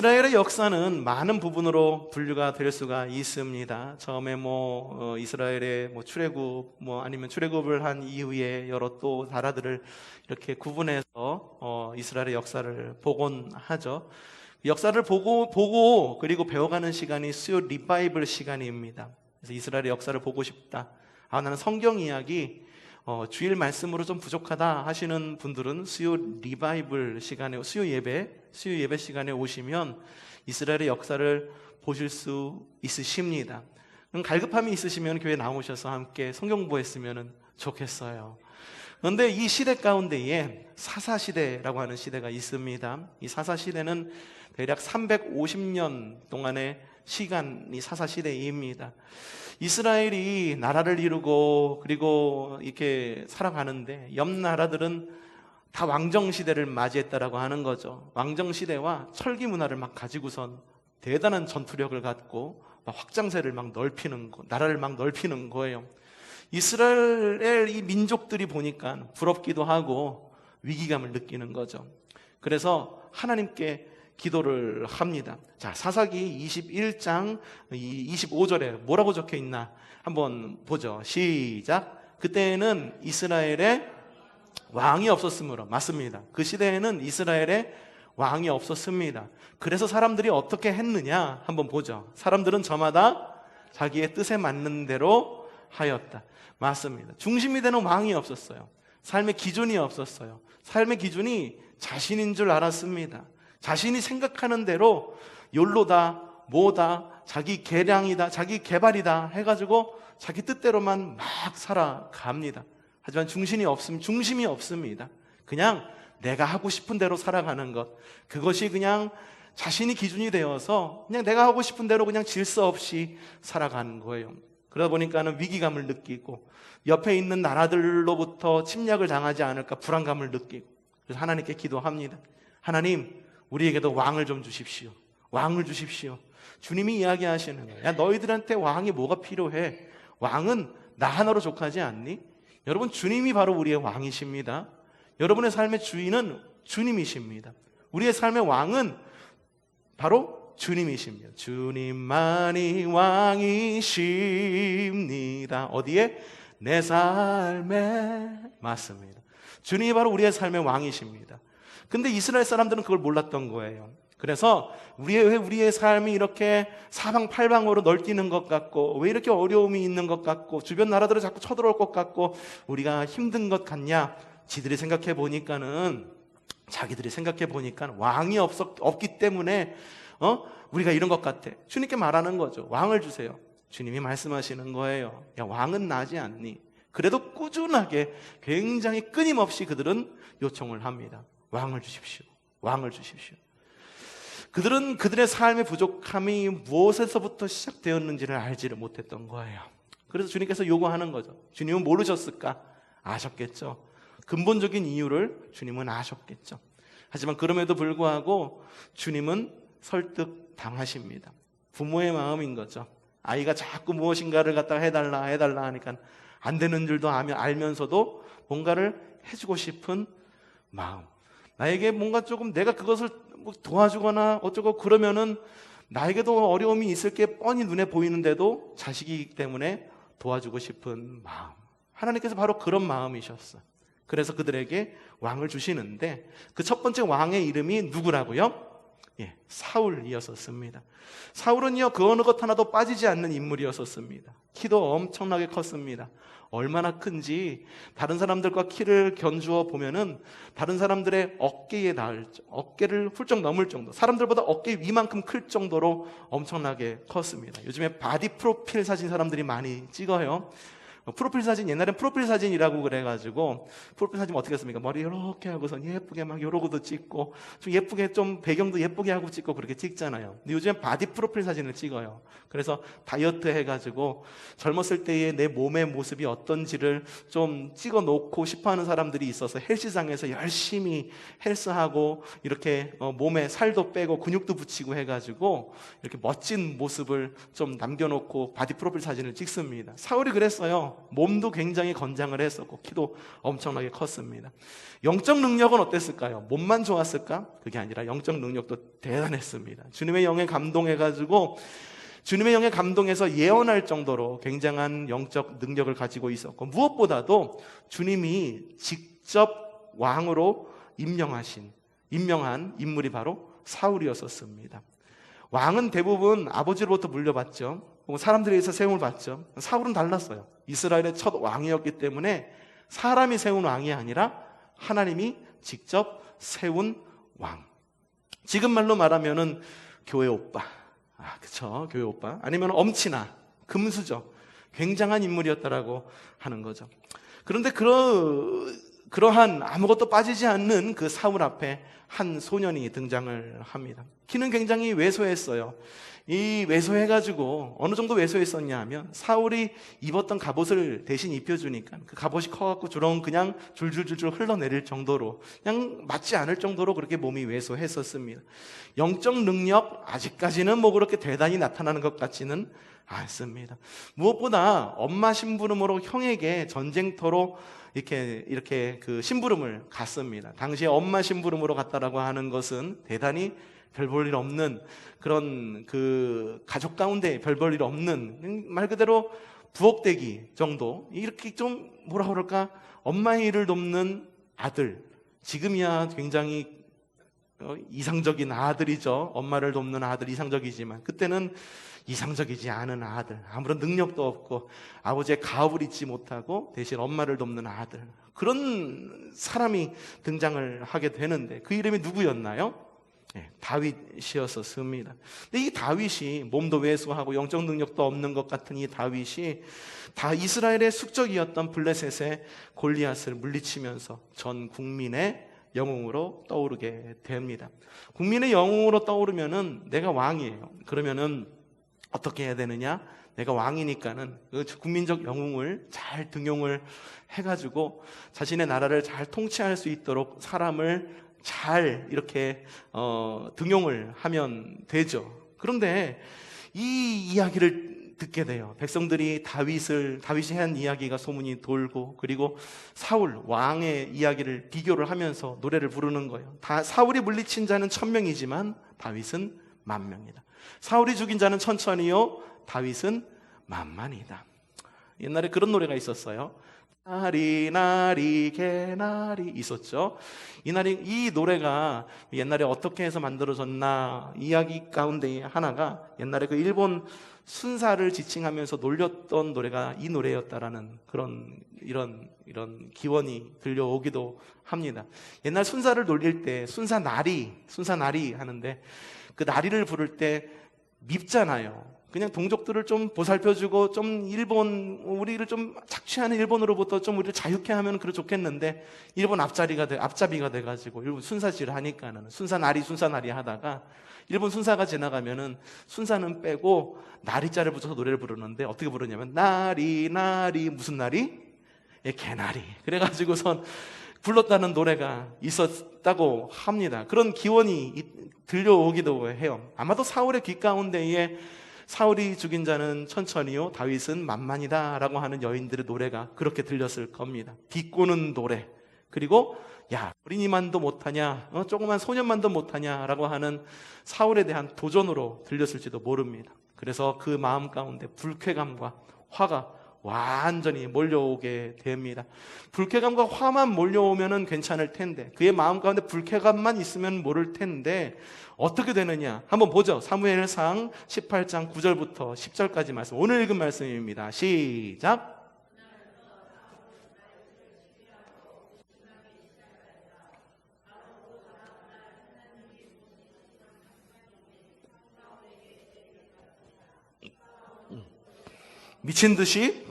이스라엘의 역사는 많은 부분으로 분류가 될 수가 있습니다. 처음에 이스라엘의 출애굽, 아니면 출애굽을 한 이후에 여러 또 나라들을 이렇게 구분해서 이스라엘의 역사를 복원하죠. 역사를 보고 그리고 배워가는 시간이 수요 리바이블 시간입니다. 그래서 이스라엘의 역사를 보고 싶다. 나는 성경 이야기 주일 말씀으로 좀 부족하다 하시는 분들은 수요 리바이블 시간에 수요 예배 시간에 오시면 이스라엘의 역사를 보실 수 있으십니다. 갈급함이 있으시면 교회 나오셔서 함께 성경 공부했으면 좋겠어요. 그런데 이 시대 가운데에 사사시대라고 하는 시대가 있습니다. 이 사사시대는 대략 350년 동안의 시간이 사사시대입니다. 이스라엘이 나라를 이루고 그리고 이렇게 살아가는데 옆 나라들은 다 왕정시대를 맞이했다라고 하는 거죠. 왕정시대와 철기 문화를 막 가지고선 대단한 전투력을 갖고 막 확장세를 막 넓히는 거, 나라를 막 넓히는 거예요. 이스라엘 이 민족들이 보니까 부럽기도 하고 위기감을 느끼는 거죠. 그래서 하나님께 기도를 합니다. 자, 사사기 21장 25절에 뭐라고 적혀 있나 한번 보죠. 시작. 그때에는 이스라엘에 왕이 없었으므로. 맞습니다. 그 시대에는 이스라엘에 왕이 없었습니다. 그래서 사람들이 어떻게 했느냐 한번 보죠. 사람들은 저마다 자기의 뜻에 맞는 대로 하였다. 맞습니다. 중심이 되는 왕이 없었어요. 삶의 기준이 없었어요. 삶의 기준이 자신인 줄 알았습니다. 자신이 생각하는 대로 욜로다, 뭐다, 자기 계량이다, 자기 개발이다 해가지고 자기 뜻대로만 막 살아갑니다. 하지만 중심이 없습니다. 그냥 내가 하고 싶은 대로 살아가는 것, 그것이 그냥 자신이 기준이 되어서 그냥 내가 하고 싶은 대로 그냥 질서 없이 살아가는 거예요. 그러다 보니까는 위기감을 느끼고 옆에 있는 나라들로부터 침략을 당하지 않을까 불안감을 느끼고, 그래서 하나님께 기도합니다. 하나님, 우리에게도 왕을 좀 주십시오. 왕을 주십시오. 주님이 이야기하시는 거예요. 야, 너희들한테 왕이 뭐가 필요해? 왕은 나 하나로 족하지 않니? 여러분, 주님이 바로 우리의 왕이십니다. 여러분의 삶의 주인은 주님이십니다. 우리의 삶의 왕은 바로 주님이십니다. 주님만이 왕이십니다. 어디에? 내 삶에. 맞습니다. 주님이 바로 우리의 삶의 왕이십니다. 근데 이스라엘 사람들은 그걸 몰랐던 거예요. 그래서 우리의 삶이 이렇게 사방팔방으로 널뛰는 것 같고, 왜 이렇게 어려움이 있는 것 같고, 주변 나라들을 자꾸 쳐들어올 것 같고, 우리가 힘든 것 같냐? 자기들이 생각해 보니까 왕이 없기 때문에 우리가 이런 것 같아. 주님께 말하는 거죠. 왕을 주세요. 주님이 말씀하시는 거예요. 야, 왕은 나지 않니? 그래도 꾸준하게 굉장히 끊임없이 그들은 요청을 합니다. 왕을 주십시오. 왕을 주십시오. 그들은 그들의 삶의 부족함이 무엇에서부터 시작되었는지를 알지를 못했던 거예요. 그래서 주님께서 요구하는 거죠. 주님은 모르셨을까? 아셨겠죠. 근본적인 이유를 주님은 아셨겠죠. 하지만 그럼에도 불구하고 주님은 설득당하십니다. 부모의 마음인 거죠. 아이가 자꾸 무엇인가를 갖다가 해달라 하니까 안 되는 줄도 알면서도 뭔가를 해주고 싶은 마음. 나에게 뭔가 조금 내가 그것을 도와주거나 어쩌고 그러면은 나에게도 어려움이 있을 게 뻔히 눈에 보이는데도 자식이기 때문에 도와주고 싶은 마음. 하나님께서 바로 그런 마음이셨어요. 그래서 그들에게 왕을 주시는데 그 첫 번째 왕의 이름이 누구라고요? 사울이었었습니다. 사울은요, 그 어느 것 하나도 빠지지 않는 인물이었었습니다. 키도 엄청나게 컸습니다. 얼마나 큰지 다른 사람들과 키를 견주어 보면은 다른 사람들의 어깨를 훌쩍 넘을 정도, 사람들보다 어깨 위만큼 클 정도로 엄청나게 컸습니다. 요즘에 바디 프로필 사진 사람들이 많이 찍어요. 프로필 사진, 옛날엔 프로필 사진이라고 그래가지고, 프로필 사진 어떻게 했습니까? 머리 이렇게 하고서 예쁘게 막 이러고도 찍고, 좀 예쁘게 좀 배경도 예쁘게 하고 찍고 그렇게 찍잖아요. 근데 요즘엔 바디 프로필 사진을 찍어요. 그래서 다이어트 해가지고 젊었을 때의 내 몸의 모습이 어떤지를 좀 찍어 놓고 싶어 하는 사람들이 있어서 헬스장에서 열심히 헬스하고 이렇게 몸에 살도 빼고 근육도 붙이고 해가지고 이렇게 멋진 모습을 좀 남겨놓고 바디 프로필 사진을 찍습니다. 사울이 그랬어요. 했고요. 몸도 굉장히 건장을 했었고 키도 엄청나게 컸습니다. 영적 능력은 어땠을까요? 몸만 좋았을까? 그게 아니라 영적 능력도 대단했습니다. 주님의 영에 감동해가지고 주님의 영에 감동해서 예언할 정도로 굉장한 영적 능력을 가지고 있었고, 무엇보다도 주님이 직접 왕으로 임명한 인물이 바로 사울이었었습니다. 왕은 대부분 아버지로부터 물려받죠. 사람들에 의해서 세움을 받죠. 사울은 달랐어요. 이스라엘의 첫 왕이었기 때문에 사람이 세운 왕이 아니라 하나님이 직접 세운 왕. 지금 말로 말하면은 교회 오빠. 그쵸. 교회 오빠. 아니면 엄친아, 금수저. 굉장한 인물이었다라고 하는 거죠. 그런데 그러한 아무것도 빠지지 않는 그 사울 앞에 한 소년이 등장을 합니다. 키는 굉장히 왜소했어요. 이 왜소해가지고 어느 정도 왜소했었냐 하면 사울이 입었던 갑옷을 대신 입혀주니까 그 갑옷이 커갖고 주렁 그냥 줄줄줄줄 흘러내릴 정도로 그냥 맞지 않을 정도로 그렇게 몸이 왜소했었습니다. 영적 능력 아직까지는 뭐 그렇게 대단히 나타나는 것 같지는 않습니다. 무엇보다 엄마 심부름으로 형에게 전쟁터로 이렇게 그 심부름을 갔습니다. 당시에 엄마 심부름으로 갔다라고 하는 것은 대단히 별 볼 일 없는 그런 그 가족 가운데 별 볼 일 없는 말 그대로 부엌대기 정도, 이렇게 좀 뭐라 그럴까, 엄마의 일을 돕는 아들. 지금이야 굉장히 이상적인 아들이죠. 엄마를 돕는 아들, 이상적이지만 그때는 이상적이지 않은 아들, 아무런 능력도 없고 아버지의 가업을 잊지 못하고 대신 엄마를 돕는 아들, 그런 사람이 등장을 하게 되는데 그 이름이 누구였나요? 다윗이었습니다. 근데 이 다윗이 몸도 왜소하고 영적 능력도 없는 것 같은 이 다윗이 다 이스라엘의 숙적이었던 블레셋의 골리앗을 물리치면서 전 국민의 영웅으로 떠오르게 됩니다. 국민의 영웅으로 떠오르면은 내가 왕이에요. 그러면은 어떻게 해야 되느냐? 내가 왕이니까는 그 국민적 영웅을 잘 등용을 해가지고 자신의 나라를 잘 통치할 수 있도록 사람을 잘 이렇게 등용을 하면 되죠. 그런데 이 이야기를 듣게 돼요. 백성들이 다윗이 한 이야기가 소문이 돌고, 그리고 사울 왕의 이야기를 비교를 하면서 노래를 부르는 거예요. 사울이 물리친 자는 1000명이지만 다윗은 10,000명이다. 사울이 죽인 자는 1000이요 다윗은 10,000이다. 옛날에 그런 노래가 있었어요. 나리 개나리 있었죠. 이 노래가 옛날에 어떻게 해서 만들어졌나, 이야기 가운데 하나가 옛날에 그 일본 순사를 지칭하면서 놀렸던 노래가 이 노래였다라는 그런 이런 기원이 들려오기도 합니다. 옛날 순사를 놀릴 때 순사나리 하는데 그 나리를 부를 때 밉잖아요. 그냥 동족들을 좀 보살펴주고 좀 우리를 좀 착취하는 일본으로부터 좀 우리를 자유케 하면 그래 좋겠는데, 일본 앞잡이가 돼가지고 일본 순사질을 하니까는 순사나리 하다가 일본 순사가 지나가면은 순사는 빼고 나리자를 붙여서 노래를 부르는데 어떻게 부르냐면 나리 무슨 나리? 개나리. 그래가지고선 불렀다는 노래가 있었다고 합니다. 그런 기원이 들려오기도 해요. 아마도 사울의 귀 가운데에 사울이 죽인 자는 1000이요 다윗은 10,000이다 라고 하는 여인들의 노래가 그렇게 들렸을 겁니다. 비꼬는 노래, 그리고 야 어린이만도 못하냐, 조그만 소년만도 못하냐 라고 하는 사울에 대한 도전으로 들렸을지도 모릅니다. 그래서 그 마음 가운데 불쾌감과 화가 완전히 몰려오게 됩니다. 불쾌감과 화만 몰려오면은 괜찮을 텐데, 그의 마음 가운데 불쾌감만 있으면 모를 텐데 어떻게 되느냐 한번 보죠. 사무엘상 18장 9절부터 10절까지 말씀, 오늘 읽은 말씀입니다. 시작. 미친 듯이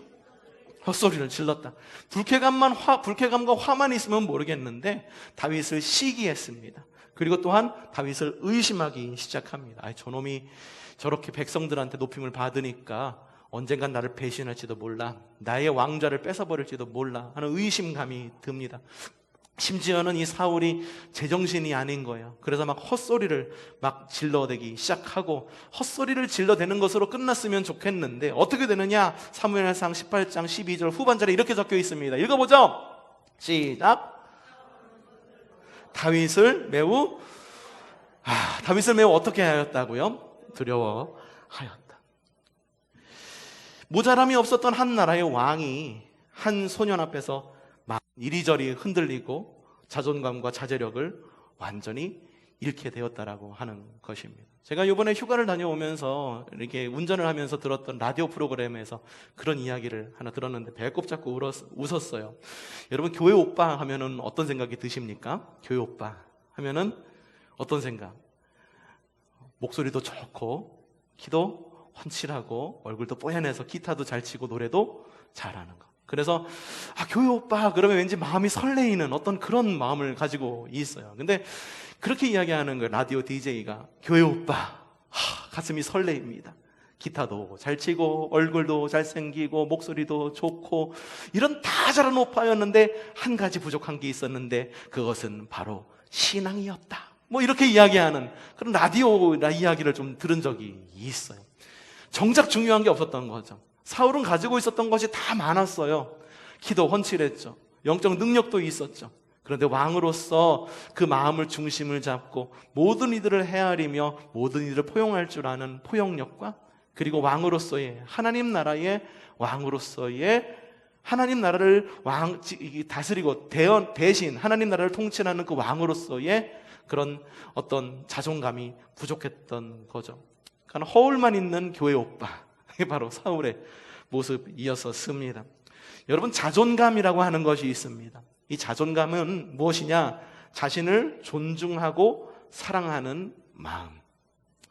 헛소리를 질렀다. 불쾌감과 화만 있으면 모르겠는데 다윗을 시기했습니다. 그리고 또한 다윗을 의심하기 시작합니다. 저놈이 저렇게 백성들한테 높임을 받으니까 언젠간 나를 배신할지도 몰라, 나의 왕좌를 뺏어버릴지도 몰라 하는 의심감이 듭니다. 심지어는 이 사울이 제정신이 아닌 거예요. 그래서 막 헛소리를 막 질러대기 시작하고, 헛소리를 질러대는 것으로 끝났으면 좋겠는데 어떻게 되느냐? 사무엘상 18장 12절 후반절에 이렇게 적혀 있습니다. 읽어보죠. 시작. 다윗을 매우 어떻게 하였다고요? 두려워하였다. 모자람이 없었던 한 나라의 왕이 한 소년 앞에서 막 이리저리 흔들리고 자존감과 자제력을 완전히 잃게 되었다라고 하는 것입니다. 제가 이번에 휴가를 다녀오면서 이렇게 운전을 하면서 들었던 라디오 프로그램에서 그런 이야기를 하나 들었는데 배꼽 잡고 웃었어요. 여러분, 교회 오빠 하면은 어떤 생각이 드십니까? 교회 오빠 하면은 어떤 생각? 목소리도 좋고 키도 훤칠하고 얼굴도 뽀얀해서 기타도 잘 치고 노래도 잘하는 거. 그래서 교회 오빠 그러면 왠지 마음이 설레이는 어떤 그런 마음을 가지고 있어요. 근데 그렇게 이야기하는 거예요. 라디오 DJ가 교회 오빠 가슴이 설레입니다. 기타도 잘 치고 얼굴도 잘생기고 목소리도 좋고 이런 다 잘하는 오빠였는데 한 가지 부족한 게 있었는데 그것은 바로 신앙이었다. 뭐 이렇게 이야기하는 그런 라디오 이야기를 좀 들은 적이 있어요. 정작 중요한 게 없었던 거죠. 사울은 가지고 있었던 것이 다 많았어요. 키도 훤칠했죠. 영적 능력도 있었죠. 그런데 왕으로서 그 마음을 중심을 잡고 모든 이들을 헤아리며 모든 이들을 포용할 줄 아는 포용력과, 그리고 왕으로서의 하나님 나라의 왕으로서의 하나님 나라를 다스리고 대신 하나님 나라를 통치하는 그 왕으로서의 그런 어떤 자존감이 부족했던 거죠. 그러니까 허울만 있는 교회 오빠, 이게 바로 사울의 모습이었습니다. 여러분, 자존감이라고 하는 것이 있습니다. 이 자존감은 무엇이냐? 자신을 존중하고 사랑하는 마음.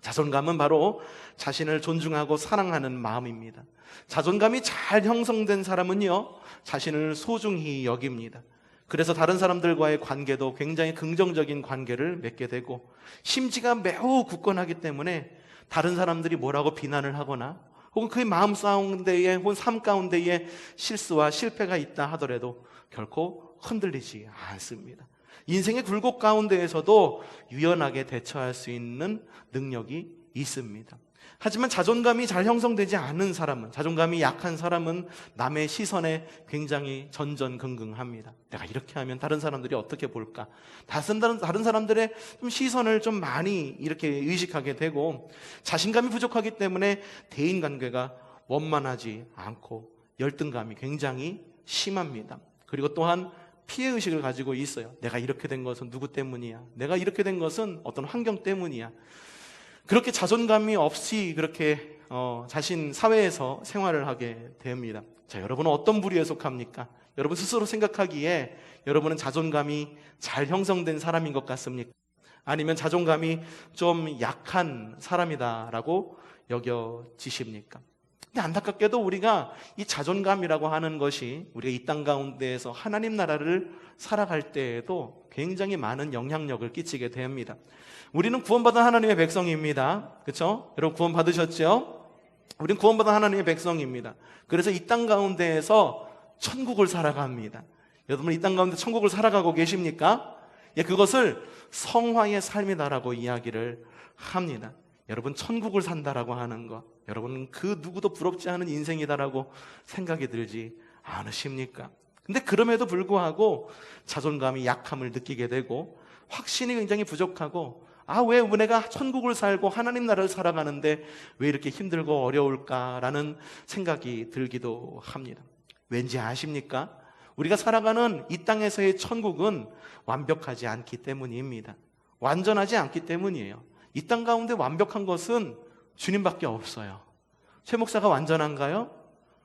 자존감은 바로 자신을 존중하고 사랑하는 마음입니다. 자존감이 잘 형성된 사람은요, 자신을 소중히 여깁니다. 그래서 다른 사람들과의 관계도 굉장히 긍정적인 관계를 맺게 되고, 심지가 매우 굳건하기 때문에 다른 사람들이 뭐라고 비난을 하거나 혹은 그의 마음 가운데에 혹은 삶 가운데에 실수와 실패가 있다 하더라도 결코 흔들리지 않습니다. 인생의 굴곡 가운데에서도 유연하게 대처할 수 있는 능력이 있습니다. 하지만 자존감이 잘 형성되지 않은 사람은, 자존감이 약한 사람은 남의 시선에 굉장히 전전긍긍합니다. 내가 이렇게 하면 다른 사람들이 어떻게 볼까? 다른 사람들의 좀 시선을 좀 많이 이렇게 의식하게 되고, 자신감이 부족하기 때문에 대인관계가 원만하지 않고 열등감이 굉장히 심합니다. 그리고 또한 피해의식을 가지고 있어요. 내가 이렇게 된 것은 누구 때문이야? 내가 이렇게 된 것은 어떤 환경 때문이야? 그렇게 자존감이 없이 그렇게 자신 사회에서 생활을 하게 됩니다. 자, 여러분은 어떤 부류에 속합니까? 여러분 스스로 생각하기에 여러분은 자존감이 잘 형성된 사람인 것 같습니까? 아니면 자존감이 좀 약한 사람이다라고 여겨지십니까? 근데 안타깝게도 우리가 이 자존감이라고 하는 것이 우리가 이 땅 가운데에서 하나님 나라를 살아갈 때에도 굉장히 많은 영향력을 끼치게 됩니다. 우리는 구원받은 하나님의 백성입니다. 그렇죠? 여러분 구원 받으셨죠? 우리는 구원받은 하나님의 백성입니다. 그래서 이 땅 가운데에서 천국을 살아갑니다. 여러분 이 땅 가운데 천국을 살아가고 계십니까? 예, 그것을 성화의 삶이다라고 이야기를 합니다. 여러분 천국을 산다라고 하는 것, 여러분 그 누구도 부럽지 않은 인생이다라고 생각이 들지 않으십니까? 근데 그럼에도 불구하고 자존감이 약함을 느끼게 되고 확신이 굉장히 부족하고, 왜 내가 천국을 살고 하나님 나라를 살아가는데 왜 이렇게 힘들고 어려울까라는 생각이 들기도 합니다. 왠지 아십니까? 우리가 살아가는 이 땅에서의 천국은 완벽하지 않기 때문입니다. 완전하지 않기 때문이에요. 이 땅 가운데 완벽한 것은 주님밖에 없어요. 최 목사가 완전한가요?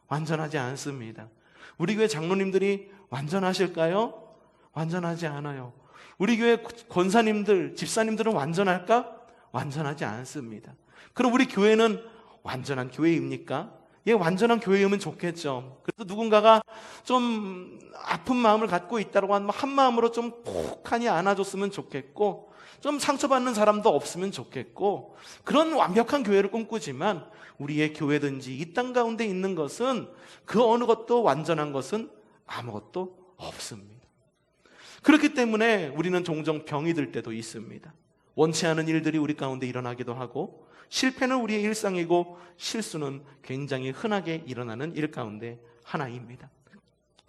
완전하지 않습니다. 우리 교회 장로님들이 완전하실까요? 완전하지 않아요. 우리 교회 권사님들, 집사님들은 완전할까? 완전하지 않습니다. 그럼 우리 교회는 완전한 교회입니까? 예, 완전한 교회이면 좋겠죠. 그래도 누군가가 좀 아픈 마음을 갖고 있다고 하면 한 마음으로 좀 푹하니 안아줬으면 좋겠고, 좀 상처받는 사람도 없으면 좋겠고, 그런 완벽한 교회를 꿈꾸지만 우리의 교회든지 이 땅 가운데 있는 것은 그 어느 것도 완전한 것은 아무것도 없습니다. 그렇기 때문에 우리는 종종 병이 들 때도 있습니다. 원치 않은 일들이 우리 가운데 일어나기도 하고, 실패는 우리의 일상이고 실수는 굉장히 흔하게 일어나는 일 가운데 하나입니다.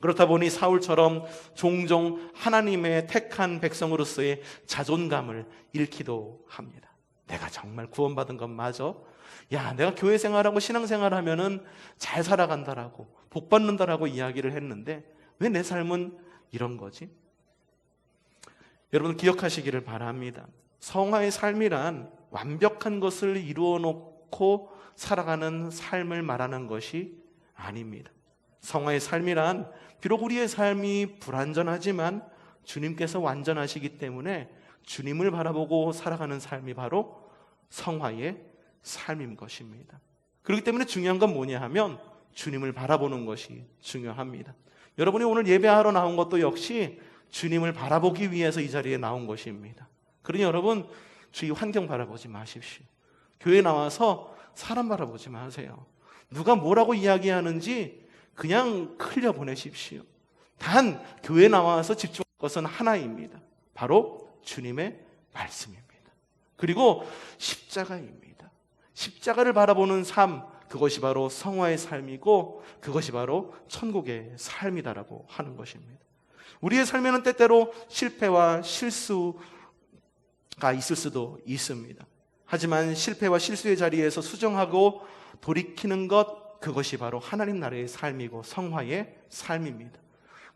그렇다 보니 사울처럼 종종 하나님의 택한 백성으로서의 자존감을 잃기도 합니다. 내가 정말 구원받은 건 맞아? 야, 내가 교회 생활하고 신앙생활 하면은 잘 살아간다라고, 복 받는다라고 이야기를 했는데 왜 내 삶은 이런 거지? 여러분 기억하시기를 바랍니다. 성화의 삶이란 완벽한 것을 이루어 놓고 살아가는 삶을 말하는 것이 아닙니다. 성화의 삶이란 비록 우리의 삶이 불완전하지만 주님께서 완전하시기 때문에 주님을 바라보고 살아가는 삶이 바로 성화의 삶인 것입니다. 그렇기 때문에 중요한 건 뭐냐 하면 주님을 바라보는 것이 중요합니다. 여러분이 오늘 예배하러 나온 것도 역시 주님을 바라보기 위해서 이 자리에 나온 것입니다. 그러니 여러분 주위 환경 바라보지 마십시오. 교회 나와서 사람 바라보지 마세요. 누가 뭐라고 이야기하는지 그냥 흘려보내십시오. 단 교회 나와서 집중할 것은 하나입니다. 바로 주님의 말씀입니다. 그리고 십자가입니다. 십자가를 바라보는 삶, 그것이 바로 성화의 삶이고 그것이 바로 천국의 삶이다라고 하는 것입니다. 우리의 삶에는 때때로 실패와 실수가 있을 수도 있습니다. 하지만 실패와 실수의 자리에서 수정하고 돌이키는 것, 그것이 바로 하나님 나라의 삶이고 성화의 삶입니다.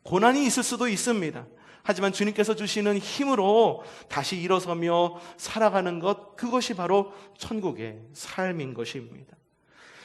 고난이 있을 수도 있습니다. 하지만 주님께서 주시는 힘으로 다시 일어서며 살아가는 것, 그것이 바로 천국의 삶인 것입니다.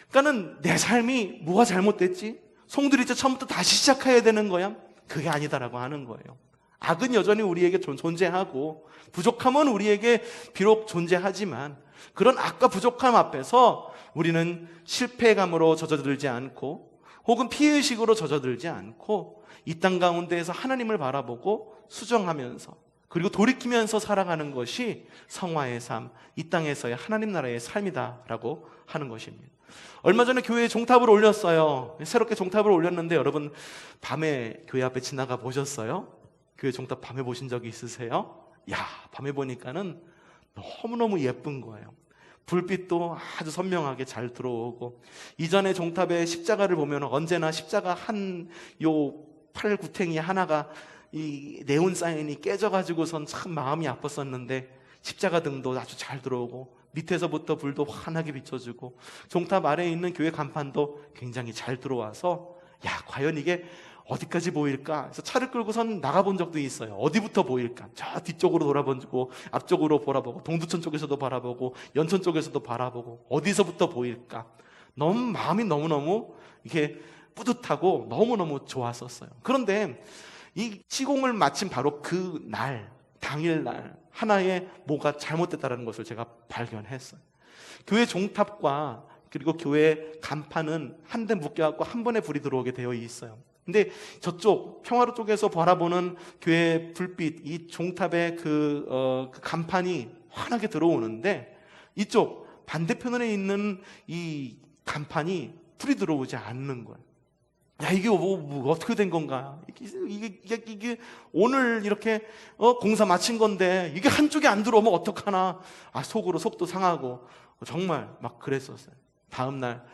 그러니까는 내 삶이 뭐가 잘못됐지? 송두리째 처음부터 다시 시작해야 되는 거야? 그게 아니다라고 하는 거예요. 악은 여전히 우리에게 존재하고 부족함은 우리에게 비록 존재하지만 그런 악과 부족함 앞에서 우리는 실패감으로 젖어들지 않고 혹은 피해의식으로 젖어들지 않고 이 땅 가운데에서 하나님을 바라보고 수정하면서 그리고 돌이키면서 살아가는 것이 성화의 삶, 이 땅에서의 하나님 나라의 삶이다라고 하는 것입니다. 얼마 전에 교회에 종탑을 올렸어요. 새롭게 종탑을 올렸는데 여러분 밤에 교회 앞에 지나가 보셨어요? 교회 종탑 밤에 보신 적이 있으세요? 야, 밤에 보니까는 너무너무 예쁜 거예요. 불빛도 아주 선명하게 잘 들어오고, 이전에 종탑에 십자가를 보면 언제나 십자가 한 팔 구탱이 하나가 이 네온 사인이 깨져가지고선 참 마음이 아팠었는데 십자가 등도 아주 잘 들어오고 밑에서부터 불도 환하게 비춰주고 종탑 아래에 있는 교회 간판도 굉장히 잘 들어와서 야, 과연 이게 어디까지 보일까? 그래서 차를 끌고선 나가본 적도 있어요. 어디부터 보일까? 저 뒤쪽으로 돌아보고 앞쪽으로 바라보고 동두천 쪽에서도 바라보고 연천 쪽에서도 바라보고 어디서부터 보일까? 너무 마음이 너무너무 이렇게 뿌듯하고 너무너무 좋았었어요. 그런데 이 시공을 마친 바로 그 날, 당일날 하나의 뭐가 잘못됐다는 것을 제가 발견했어요. 교회 종탑과 그리고 교회 간판은 한 대 묶여갖고 한 번에 불이 들어오게 되어 있어요. 근데 저쪽 평화로 쪽에서 바라보는 교회 불빛, 이 종탑의 그 간판이 환하게 들어오는데 이쪽 반대편에 있는 이 간판이 불이 들어오지 않는 거예요. 야, 이게 뭐 어떻게 된 건가? 이게 오늘 이렇게 공사 마친 건데 이게 한쪽이 안 들어오면 어떡하나? 아, 속으로 속도 상하고 정말 막 그랬었어요. 다음 날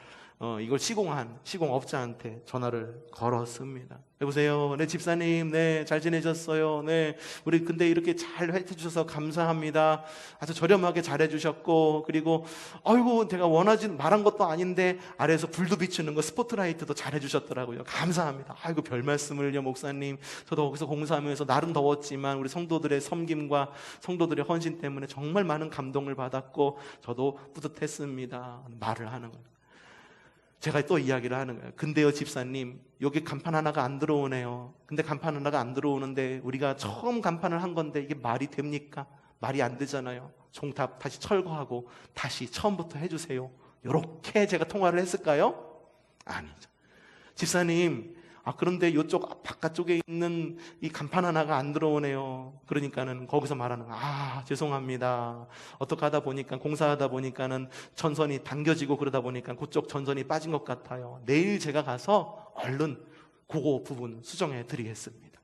이걸 시공한 시공업자한테 전화를 걸었습니다. 여보세요. 네, 집사님. 네, 잘 지내셨어요? 네, 우리 근데 이렇게 잘 해주셔서 감사합니다. 아주 저렴하게 잘해주셨고, 그리고 아이고 제가 말한 것도 아닌데 아래에서 불도 비추는 거 스포트라이트도 잘해주셨더라고요. 감사합니다. 아이고 별 말씀을요, 목사님. 저도 거기서 공사하면서 날은 더웠지만 우리 성도들의 섬김과 성도들의 헌신 때문에 정말 많은 감동을 받았고 저도 뿌듯했습니다. 말을 하는 거예요. 제가 또 이야기를 하는 거예요. 근데요, 집사님, 여기 간판 하나가 안 들어오네요. 근데 간판 하나가 안 들어오는데 우리가 처음 간판을 한 건데 이게 말이 됩니까? 말이 안 되잖아요. 종탑 다시 철거하고 다시 처음부터 해주세요. 이렇게 제가 통화를 했을까요? 아니죠. 집사님, 그런데 이쪽 바깥쪽에 있는 이 간판 하나가 안 들어오네요. 그러니까는 거기서 말하는 죄송합니다. 어떻게 하다 보니까 공사하다 보니까는 전선이 당겨지고 그러다 보니까 그쪽 전선이 빠진 것 같아요. 내일 제가 가서 얼른 그거 부분 수정해 드리겠습니다.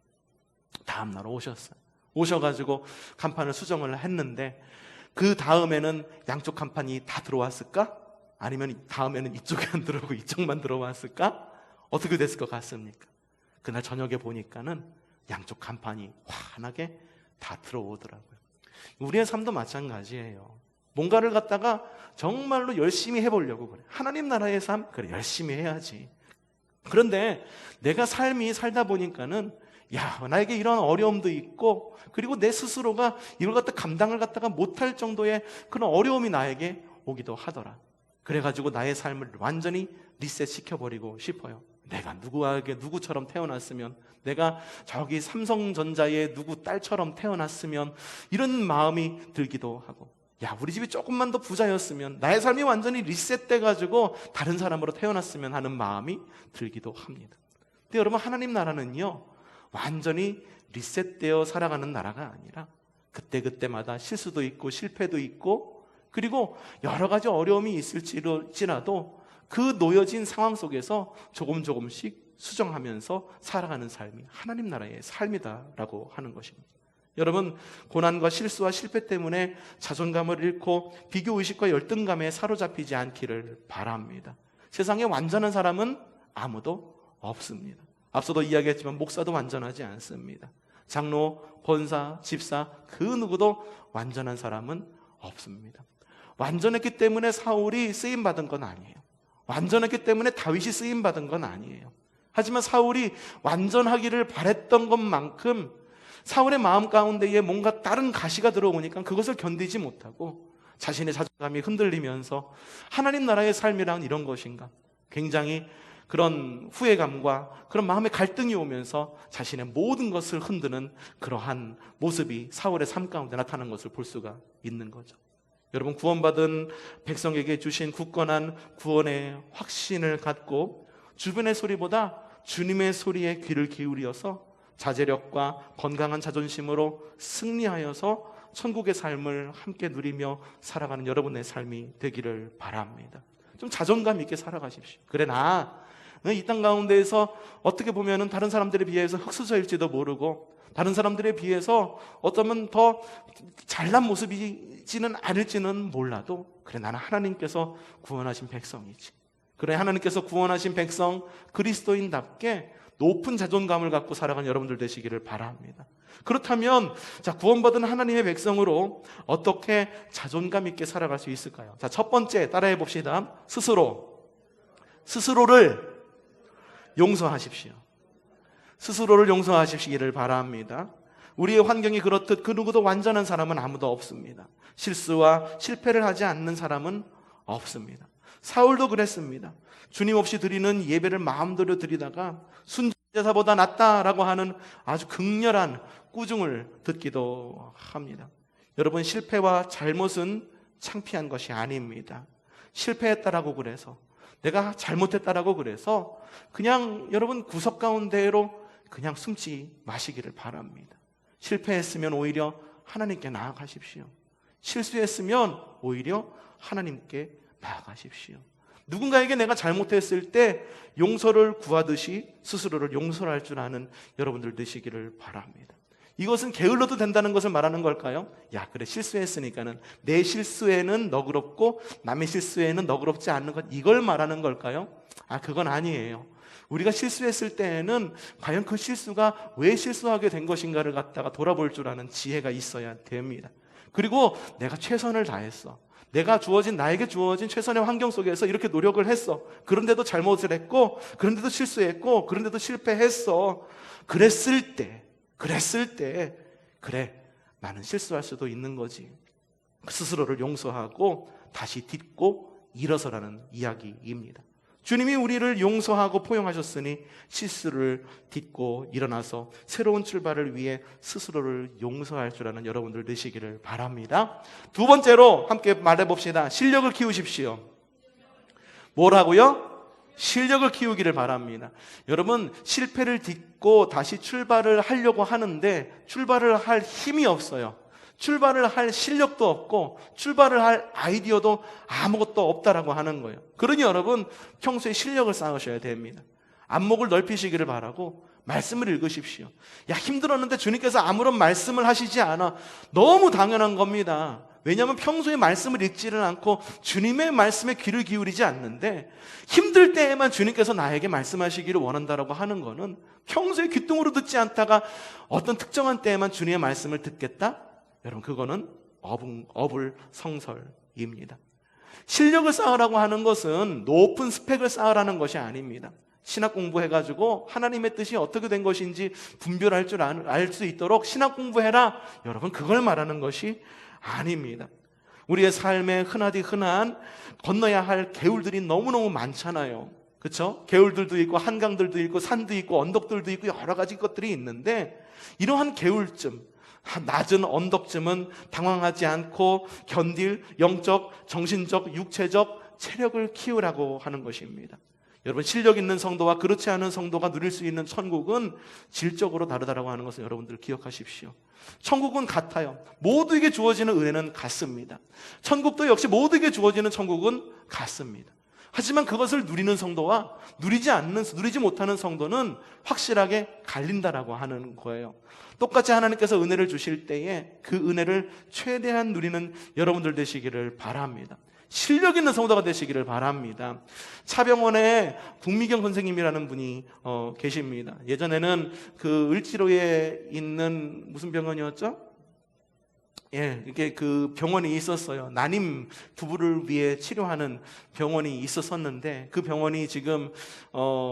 다음날 오셨어요. 오셔가지고 간판을 수정을 했는데 그 다음에는 양쪽 간판이 다 들어왔을까? 아니면 다음에는 이쪽이 안 들어오고 이쪽만 들어왔을까? 어떻게 됐을 것 같습니까? 그날 저녁에 보니까는 양쪽 간판이 환하게 다 들어오더라고요. 우리의 삶도 마찬가지예요. 뭔가를 갖다가 정말로 열심히 해보려고 그래. 하나님 나라의 삶? 그래, 열심히 해야지. 그런데 내가 삶이 살다 보니까는 나에게 이런 어려움도 있고, 그리고 내 스스로가 이걸 갖다 감당을 갖다가 못할 정도의 그런 어려움이 나에게 오기도 하더라. 그래가지고 나의 삶을 완전히 리셋 시켜버리고 싶어요. 내가 누구처럼 태어났으면, 내가 저기 삼성전자의 누구 딸처럼 태어났으면, 이런 마음이 들기도 하고, 우리 집이 조금만 더 부자였으면, 나의 삶이 완전히 리셋돼가지고 다른 사람으로 태어났으면 하는 마음이 들기도 합니다. 근데 여러분, 하나님 나라는요, 완전히 리셋되어 살아가는 나라가 아니라 그때그때마다 실수도 있고 실패도 있고, 그리고 여러 가지 어려움이 있을지라도 그 놓여진 상황 속에서 조금씩 수정하면서 살아가는 삶이 하나님 나라의 삶이다라고 하는 것입니다. 여러분, 고난과 실수와 실패 때문에 자존감을 잃고 비교의식과 열등감에 사로잡히지 않기를 바랍니다. 세상에 완전한 사람은 아무도 없습니다. 앞서도 이야기했지만 목사도 완전하지 않습니다. 장로, 권사, 집사, 그 누구도 완전한 사람은 없습니다. 완전했기 때문에 사울이 쓰임받은 건 아니에요. 완전했기 때문에 다윗이 쓰임받은 건 아니에요. 하지만 사울이 완전하기를 바랬던 것만큼 사울의 마음 가운데에 뭔가 다른 가시가 들어오니까 그것을 견디지 못하고 자신의 자존감이 흔들리면서 하나님 나라의 삶이란 이런 것인가? 굉장히 그런 후회감과 그런 마음의 갈등이 오면서 자신의 모든 것을 흔드는 그러한 모습이 사울의 삶 가운데 나타나는 것을 볼 수가 있는 거죠. 여러분, 구원받은 백성에게 주신 굳건한 구원의 확신을 갖고 주변의 소리보다 주님의 소리에 귀를 기울여서 자제력과 건강한 자존심으로 승리하여서 천국의 삶을 함께 누리며 살아가는 여러분의 삶이 되기를 바랍니다. 좀 자존감 있게 살아가십시오. 그래, 나 이 땅 가운데에서 어떻게 보면은 다른 사람들에 비해서 흙수저일지도 모르고, 다른 사람들에 비해서 어쩌면 더 잘난 모습이지는 않을지는 몰라도, 그래, 나는 하나님께서 구원하신 백성이지. 그래, 하나님께서 구원하신 백성, 그리스도인답게 높은 자존감을 갖고 살아가는 여러분들 되시기를 바랍니다. 그렇다면 구원받은 하나님의 백성으로 어떻게 자존감 있게 살아갈 수 있을까요? 첫 번째, 따라해 봅시다. 스스로를 용서하십시오. 스스로를 용서하시기를 바랍니다. 우리의 환경이 그렇듯 그 누구도 완전한 사람은 아무도 없습니다. 실수와 실패를 하지 않는 사람은 없습니다. 사울도 그랬습니다. 주님 없이 드리는 예배를 마음대로 드리다가 순제사보다 낫다라고 하는 아주 극렬한 꾸중을 듣기도 합니다. 여러분, 실패와 잘못은 창피한 것이 아닙니다. 실패했다라고 그래서, 내가 잘못했다라고 그래서 그냥 여러분 구석 가운데로 그냥 숨지 마시기를 바랍니다. 실패했으면 오히려 하나님께 나아가십시오. 실수했으면 오히려 하나님께 나아가십시오. 누군가에게 내가 잘못했을 때 용서를 구하듯이 스스로를 용서할 줄 아는 여러분들 되시기를 바랍니다. 이것은 게을러도 된다는 것을 말하는 걸까요? 그래, 실수했으니까는 내 실수에는 너그럽고 남의 실수에는 너그럽지 않는 것, 이걸 말하는 걸까요? 그건 아니에요. 우리가 실수했을 때에는 과연 그 실수가 왜 실수하게 된 것인가를 갖다가 돌아볼 줄 아는 지혜가 있어야 됩니다. 그리고 내가 최선을 다했어. 나에게 주어진 최선의 환경 속에서 이렇게 노력을 했어. 그런데도 잘못을 했고, 그런데도 실수했고, 그런데도 실패했어. 그랬을 때 그래, 나는 실수할 수도 있는 거지. 스스로를 용서하고 다시 딛고 일어서라는 이야기입니다. 주님이 우리를 용서하고 포용하셨으니 실수를 딛고 일어나서 새로운 출발을 위해 스스로를 용서할 줄 아는 여러분들 되시기를 바랍니다. 두 번째로 함께 말해봅시다. 실력을 키우십시오. 뭐라고요? 실력을 키우기를 바랍니다. 여러분, 실패를 딛고 다시 출발을 하려고 하는데 출발을 할 힘이 없어요. 출발을 할 실력도 없고 출발을 할 아이디어도 아무것도 없다라고 하는 거예요. 그러니 여러분, 평소에 실력을 쌓으셔야 됩니다. 안목을 넓히시기를 바라고 말씀을 읽으십시오. 야, 힘들었는데 주님께서 아무런 말씀을 하시지 않아. 너무 당연한 겁니다. 왜냐하면 평소에 말씀을 읽지를 않고 주님의 말씀에 귀를 기울이지 않는데, 힘들 때에만 주님께서 나에게 말씀하시기를 원한다라고 하는 거는 평소에 귀뚱으로 듣지 않다가 어떤 특정한 때에만 주님의 말씀을 듣겠다? 여러분, 그거는 어불성설입니다. 실력을 쌓으라고 하는 것은 높은 스펙을 쌓으라는 것이 아닙니다. 신학 공부해가지고 하나님의 뜻이 어떻게 된 것인지 분별할 줄 알 수 있도록 신학 공부해라, 여러분, 그걸 말하는 것이 아닙니다. 우리의 삶에 흔하디 흔한 건너야 할 개울들이 너무너무 많잖아요. 그렇죠? 개울들도 있고 한강들도 있고 산도 있고 언덕들도 있고 여러 가지 것들이 있는데, 이러한 개울쯤, 낮은 언덕쯤은 당황하지 않고 견딜 영적, 정신적, 육체적 체력을 키우라고 하는 것입니다. 여러분, 실력 있는 성도와 그렇지 않은 성도가 누릴 수 있는 천국은 질적으로 다르다라고 하는 것을 여러분들 기억하십시오. 천국은 같아요. 모두에게 주어지는 은혜는 같습니다. 천국도 역시 모두에게 주어지는 천국은 같습니다. 하지만 그것을 누리는 성도와 누리지 못하는 성도는 확실하게 갈린다라고 하는 거예요. 똑같이 하나님께서 은혜를 주실 때에 그 은혜를 최대한 누리는 여러분들 되시기를 바랍니다. 실력 있는 성도가 되시기를 바랍니다. 차병원에 국미경 선생님이라는 분이 계십니다. 예전에는 그 을지로에 있는 무슨 병원이었죠? 예, 이게 그 병원이 있었어요. 난임 부부를 위해 치료하는 병원이 있었었는데, 그 병원이 지금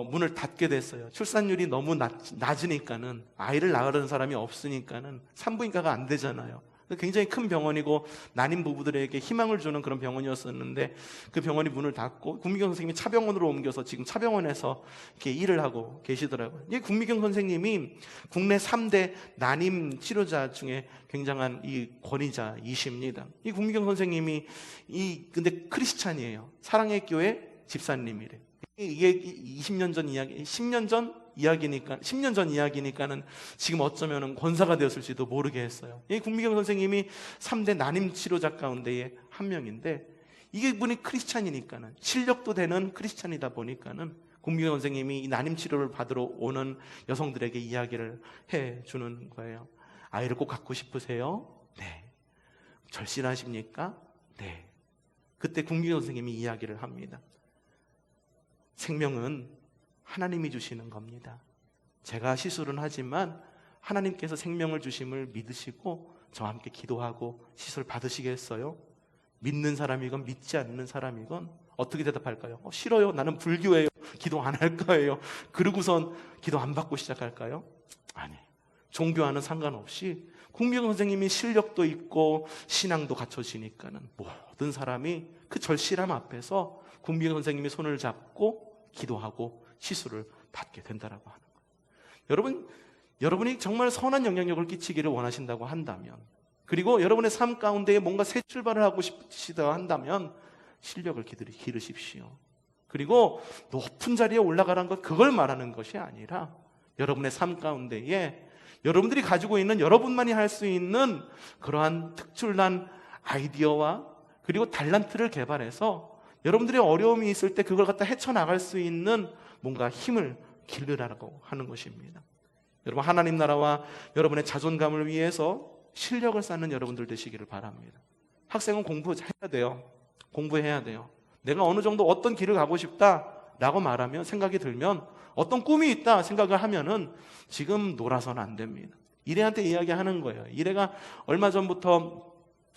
문을 닫게 됐어요. 출산율이 너무 낮으니까는, 아이를 낳으려는 사람이 없으니까는 산부인과가 안 되잖아요. 굉장히 큰 병원이고 난임 부부들에게 희망을 주는 그런 병원이었었는데, 그 병원이 문을 닫고 국미경 선생님이 차병원으로 옮겨서 지금 차병원에서 이렇게 일을 하고 계시더라고요. 이 국미경 선생님이 국내 3대 난임 치료자 중에 굉장한 이 권위자이십니다. 이 국미경 선생님이 근데 크리스찬이에요. 사랑의 교회 집사님이래. 이게 20년 전 이야기, 10년 전 이야기니까는 지금 어쩌면 권사가 되었을지도 모르게 했어요. 이 국미경 선생님이 3대 난임 치료자 가운데의 한 명인데, 이게 분이 크리스찬이니까는, 실력도 되는 크리스찬이다 보니까는 국미경 선생님이 이 난임 치료를 받으러 오는 여성들에게 이야기를 해주는 거예요. 아이를 꼭 갖고 싶으세요? 네. 절실하십니까? 네. 그때 국미경 선생님이 이야기를 합니다. 생명은 하나님이 주시는 겁니다. 제가 시술은 하지만 하나님께서 생명을 주심을 믿으시고 저와 함께 기도하고 시술 받으시겠어요? 믿는 사람이건 믿지 않는 사람이건 어떻게 대답할까요? 싫어요. 나는 불교예요. 기도 안 할 거예요. 그러고선 기도 안 받고 시작할까요? 아니에요. 종교와는 상관없이 국미경 선생님이 실력도 있고 신앙도 갖춰지니까는 모든 사람이 그 절실함 앞에서 국미경 선생님이 손을 잡고 기도하고 시술을 받게 된다라고 하는 거예요. 여러분이 정말 선한 영향력을 끼치기를 원하신다고 한다면, 그리고 여러분의 삶 가운데 뭔가 새 출발을 하고 싶으시다 한다면 실력을 기르십시오. 그리고 높은 자리에 올라가라는 것, 그걸 말하는 것이 아니라 여러분의 삶 가운데에 여러분들이 가지고 있는, 여러분만이 할 수 있는 그러한 특출난 아이디어와 그리고 달란트를 개발해서 여러분들의 어려움이 있을 때 그걸 갖다 헤쳐나갈 수 있는 뭔가 힘을 기르라고 하는 것입니다. 여러분, 하나님 나라와 여러분의 자존감을 위해서 실력을 쌓는 여러분들 되시기를 바랍니다. 학생은 공부해야 돼요. 공부해야 돼요. 내가 어느 정도 어떤 길을 가고 싶다라고 말하면, 생각이 들면, 어떤 꿈이 있다 생각을 하면은 지금 놀아서는 안 됩니다. 이래한테 이야기하는 거예요. 이래가 얼마 전부터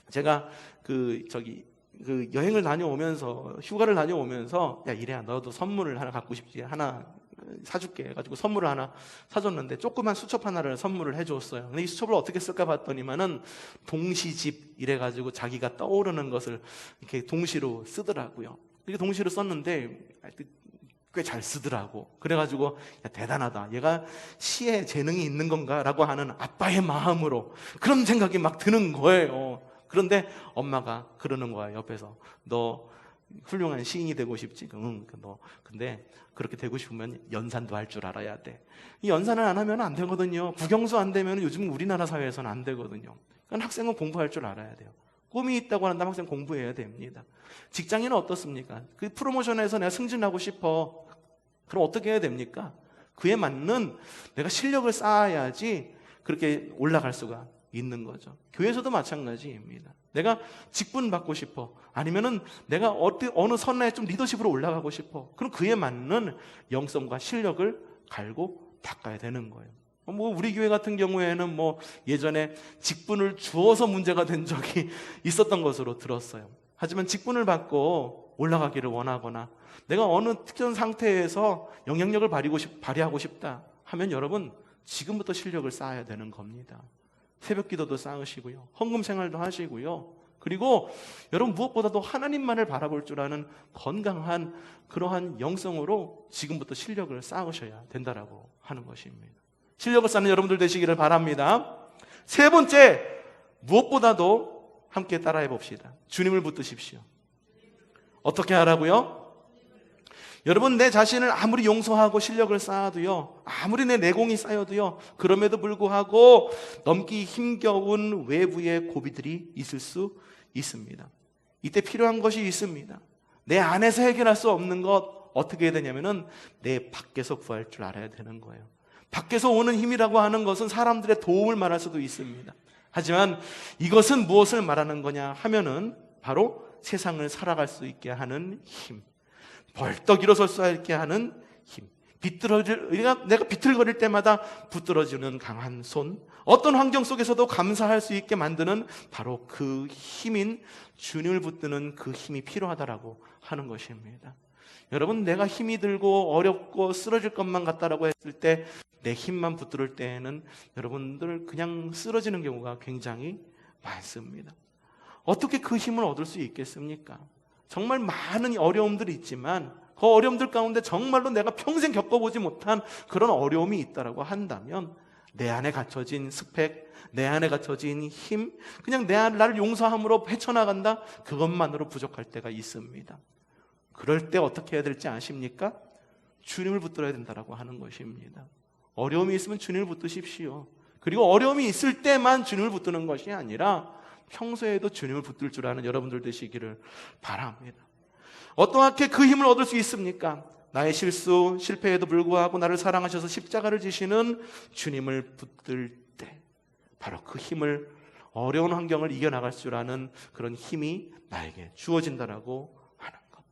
제가 여행을 다녀오면서, 휴가를 다녀오면서, 야, 이래야 너도 선물을 하나 갖고 싶지? 하나 사줄게 해가지고 선물을 하나 사줬는데, 조그만 수첩 하나를 선물을 해줬어요. 근데 이 수첩을 어떻게 쓸까 봤더니만은 동시집 이래가지고 자기가 떠오르는 것을 이렇게 동시로 쓰더라고요. 이렇게 동시로 썼는데 꽤 잘 쓰더라고. 그래가지고 야, 대단하다. 얘가 시에 재능이 있는 건가? 라고 하는 아빠의 마음으로 그런 생각이 막 드는 거예요. 그런데 엄마가 그러는 거야, 옆에서. 너 훌륭한 시인이 되고 싶지? 근데 그렇게 되고 싶으면 연산도 할 줄 알아야 돼. 이 연산을 안 하면 안 되거든요. 국영수 안 되면 요즘 우리나라 사회에서는 안 되거든요. 그러니까 학생은 공부할 줄 알아야 돼요. 꿈이 있다고 한다면 학생 공부해야 됩니다. 직장인은 어떻습니까? 그 프로모션에서 내가 승진하고 싶어. 그럼 어떻게 해야 됩니까? 그에 맞는 내가 실력을 쌓아야지 그렇게 올라갈 수가 있는 거죠. 교회에서도 마찬가지입니다. 내가 직분 받고 싶어. 아니면은 내가 어느 선에 좀 리더십으로 올라가고 싶어. 그럼 그에 맞는 영성과 실력을 갈고 닦아야 되는 거예요. 우리 교회 같은 경우에는 예전에 직분을 주어서 문제가 된 적이 있었던 것으로 들었어요. 하지만 직분을 받고 올라가기를 원하거나 내가 어느 특정 상태에서 영향력을 발휘하고 싶다 하면 여러분 지금부터 실력을 쌓아야 되는 겁니다. 새벽 기도도 쌓으시고요. 헌금 생활도 하시고요. 그리고 여러분 무엇보다도 하나님만을 바라볼 줄 아는 건강한 그러한 영성으로 지금부터 실력을 쌓으셔야 된다라고 하는 것입니다. 실력을 쌓는 여러분들 되시기를 바랍니다. 세 번째, 무엇보다도 함께 따라해 봅시다. 주님을 붙드십시오. 어떻게 하라고요? 여러분, 내 자신을 아무리 용서하고 실력을 쌓아도요, 아무리 내 내공이 쌓여도요, 그럼에도 불구하고 넘기 힘겨운 외부의 고비들이 있을 수 있습니다. 이때 필요한 것이 있습니다. 내 안에서 해결할 수 없는 것 어떻게 해야 되냐면은 내 밖에서 구할 줄 알아야 되는 거예요. 밖에서 오는 힘이라고 하는 것은 사람들의 도움을 말할 수도 있습니다. 하지만 이것은 무엇을 말하는 거냐 하면은 바로 세상을 살아갈 수 있게 하는 힘, 벌떡 일어설 수 있게 하는 힘, 내가 비틀거릴 때마다 붙들어주는 강한 손, 어떤 환경 속에서도 감사할 수 있게 만드는 바로 그 힘인 주님을 붙드는 그 힘이 필요하다라고 하는 것입니다. 여러분, 내가 힘이 들고 어렵고 쓰러질 것만 같다라고 했을 때 내 힘만 붙들 때에는 여러분들 그냥 쓰러지는 경우가 굉장히 많습니다. 어떻게 그 힘을 얻을 수 있겠습니까? 정말 많은 어려움들이 있지만 그 어려움들 가운데 정말로 내가 평생 겪어보지 못한 그런 어려움이 있다라고 한다면 내 안에 갖춰진 스펙, 내 안에 갖춰진 힘, 그냥 나를 용서함으로 헤쳐나간다? 그것만으로 부족할 때가 있습니다. 그럴 때 어떻게 해야 될지 아십니까? 주님을 붙들어야 된다라고 하는 것입니다. 어려움이 있으면 주님을 붙드십시오. 그리고 어려움이 있을 때만 주님을 붙드는 것이 아니라 평소에도 주님을 붙들 줄 아는 여러분들 되시기를 바랍니다. 어떻게 그 힘을 얻을 수 있습니까? 나의 실수, 실패에도 불구하고 나를 사랑하셔서 십자가를 지시는 주님을 붙들 때 바로 그 힘을, 어려운 환경을 이겨나갈 줄 아는 그런 힘이 나에게 주어진다라고 하는 것.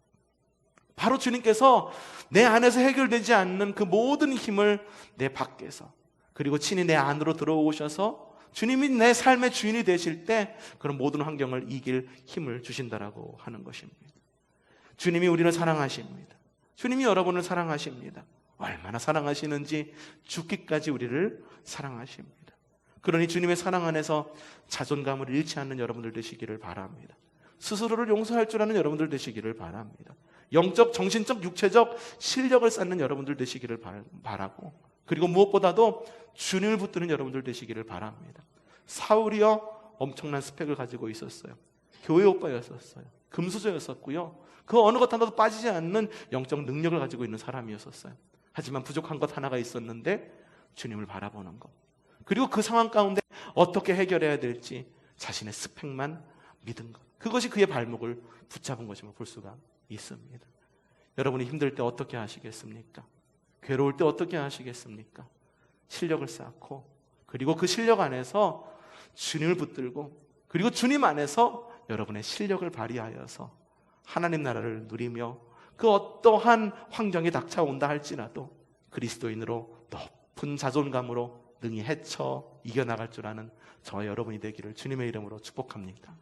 바로 주님께서 내 안에서 해결되지 않는 그 모든 힘을 내 밖에서, 그리고 친히 내 안으로 들어오셔서 주님이 내 삶의 주인이 되실 때 그런 모든 환경을 이길 힘을 주신다라고 하는 것입니다. 주님이 우리를 사랑하십니다. 주님이 여러분을 사랑하십니다. 얼마나 사랑하시는지 죽기까지 우리를 사랑하십니다. 그러니 주님의 사랑 안에서 자존감을 잃지 않는 여러분들 되시기를 바랍니다. 스스로를 용서할 줄 아는 여러분들 되시기를 바랍니다. 영적, 정신적, 육체적 실력을 쌓는 여러분들 되시기를 바라고, 그리고 무엇보다도 주님을 붙드는 여러분들 되시기를 바랍니다. 사울이요, 엄청난 스펙을 가지고 있었어요. 교회 오빠였었어요. 금수저였었고요. 그 어느 것 하나도 빠지지 않는 영적 능력을 가지고 있는 사람이었었어요. 하지만 부족한 것 하나가 있었는데 주님을 바라보는 것, 그리고 그 상황 가운데 어떻게 해결해야 될지 자신의 스펙만 믿은 것, 그것이 그의 발목을 붙잡은 것임을 볼 수가 있습니다. 여러분이 힘들 때 어떻게 하시겠습니까? 괴로울 때 어떻게 하시겠습니까? 실력을 쌓고, 그리고 그 실력 안에서 주님을 붙들고, 그리고 주님 안에서 여러분의 실력을 발휘하여서 하나님 나라를 누리며 그 어떠한 환경이 닥쳐온다 할지라도 그리스도인으로 높은 자존감으로 능히 헤쳐 이겨나갈 줄 아는 저와 여러분이 되기를 주님의 이름으로 축복합니다.